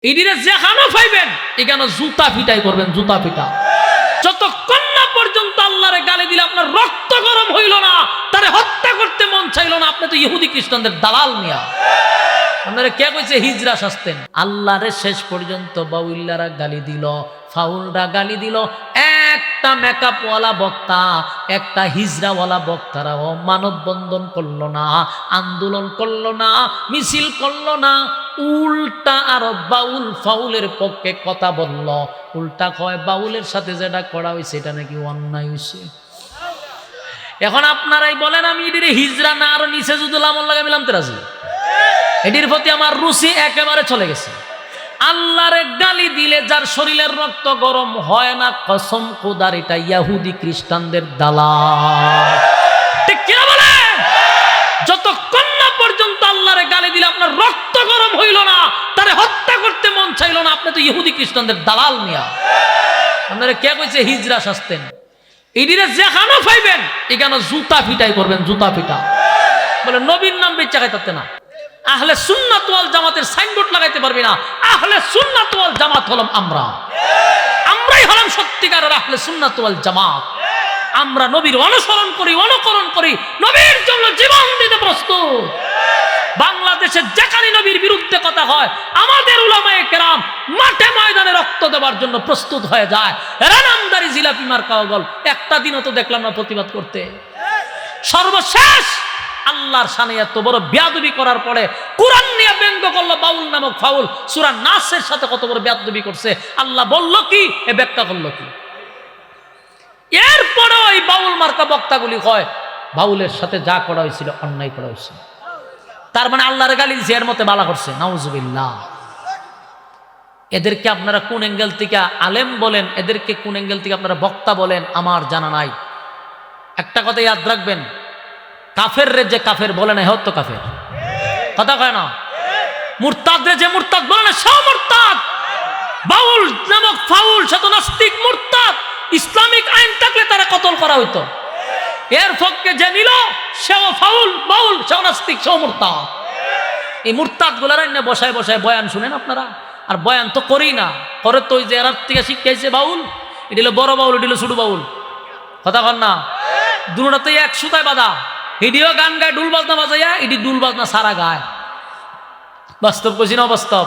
ইডিরে যেখানে পাইবেন এখানে জুতা ফিটাই করবেন, জুতা ফিটা। যতক্ষণ না পর্যন্ত আল্লাহর গালি দিলে আপনার রক্ত গরম হইল না, তারে হত্যা করতে মন চাইল না, আপনি তো ইহুদি খ্রিস্টানদের দালাল মিয়া। আপনারা কে কইছে হিজরা শাস্তেন? আল্লাহরে শেষ পর্যন্ত বাউল্লারা গালি দিল, ফাউলরা গালি দিল। একটা মেকআপওয়ালা বক্তা, একটা হিজরাওয়ালা বক্তারাও মানববন্ধন করলো না, আন্দোলন করলো না, মিছিল করলো না, উল্টা আর বাউল ফাউলের পক্ষে কথা বলল। উল্টা কয় বাউলের সাথে যেটা করা হয়েছে এটা নাকি অন্যায় হয়েছে। এখন আপনারাই বলেন, আমি এটির হিজরা না আরো নিচে যদি আমল লাগাইলাম তেরাজি, এটির প্রতি আমার রুচি একেবারে চলে গেছে। আল্লাহরে গালি দিলে যার শরীরের রক্ত গরম হয় না, কসম খোদার এটা ইহুদি খ্রিস্টানদের দালাল। ঠিক কিনা বলেন? যতক্ষণ না পর্যন্ত আল্লাহরে গালি দিলে আপনার রক্ত গরম হইল না, তারে হত্যা করতে মন চাইল না, আপনি তো ইহুদি খ্রিস্টানদের দালাল মিয়া। আপনারা কে কইছে হিজরা শাস্তেন? এদিকে যেখানে পাইবেন এখানে জুতা ফিটাই করবেন, জুতা ফিটা। বলে নবীর নাম বেচা খাইতে না, আহলে সুন্নাত ওয়াল জামাতের সাইনবোর্ড লাগাইতে পারবি না। আহলে সুন্নাত ওয়াল জামাত হলাম আমরা, আমরাই হলাম সত্যিকারের আহলে সুন্নাত ওয়াল জামাত। আমরা নবীর অনুসরণ করি, অনুকরণ করি, নবীর জন্য জীবন দিতে প্রস্তুত। বাংলাদেশে যেখানে নবীর বিরুদ্ধে কথা হয়, আমাদের উলামায়ে কেরাম মাঠে ময়দানে রক্ত দেওয়ার জন্য প্রস্তুত হয়ে যায়। রানামদারি জিলাপি মার্কা গল একটা দিনও তো দেখলাম না প্রতিবাদ করতে। সর্বশেষ আল্লাহর শানে এত বড় বেয়াদবি করার পরে কুরআন নিয়ে ব্যঙ্গ করলো বাউল নামক ফাউল। সূরা নাসের সাথে কত বড় বেয়াদবি করছে, আল্লাহ বলল কি, এ ব্যাখ্যা করলো কি? এরপরে ওই বাউল মার্কা বক্তাগুলি হয় বাউলের সাথে যা করা হয়েছিল অন্যায় করা হয়েছিল, তার মানে আল্লাহর গালি দিয়েছে, এর মতে বালা করছে। নাউজুবিল্লাহ। এদেরকে আপনারা কোন অ্যাঙ্গেল থেকে আলেম বলেন, এদেরকে কোন অ্যাঙ্গেল থেকে আপনারা বক্তা বলেন আমার জানা নাই। একটা কথা ইয়াদ রাখবেন, কাফের রে যে কাফের বলে না, হতো কাফের কথা কয় না। মুরতাদ রে যে মুরতাদ বলে না, সেও মুরতাদ। বাউল নামক ফাউল সে তো নাস্তিক মুরতাদ। ইসলামিক আইন থাকলে তারা কতল করা হইতো। এর পক্ষে যে নিল সেও ফাউল, বাউল, সেও নাস্তিক, সেও মুরতাদ। এই মুরতাদ গুলার আইনে বসায় বসায় বয়ান শুনেন আপনারা, আর বয়ান তো করি না, করে তো ওই যে এরার থেকে শিখাইছে বাউল, এটি হলো বড় বাউল, এটি হলো ছোট বাউল। কথা কন না? দুটোতে এক সুতায় বাঁধা। এটিও গান গায়, ডুল বাজনা বাজাইয়া, এটি ডুল বাজনা সারা গায়। বাস্তব কইছি না অবাস্তব?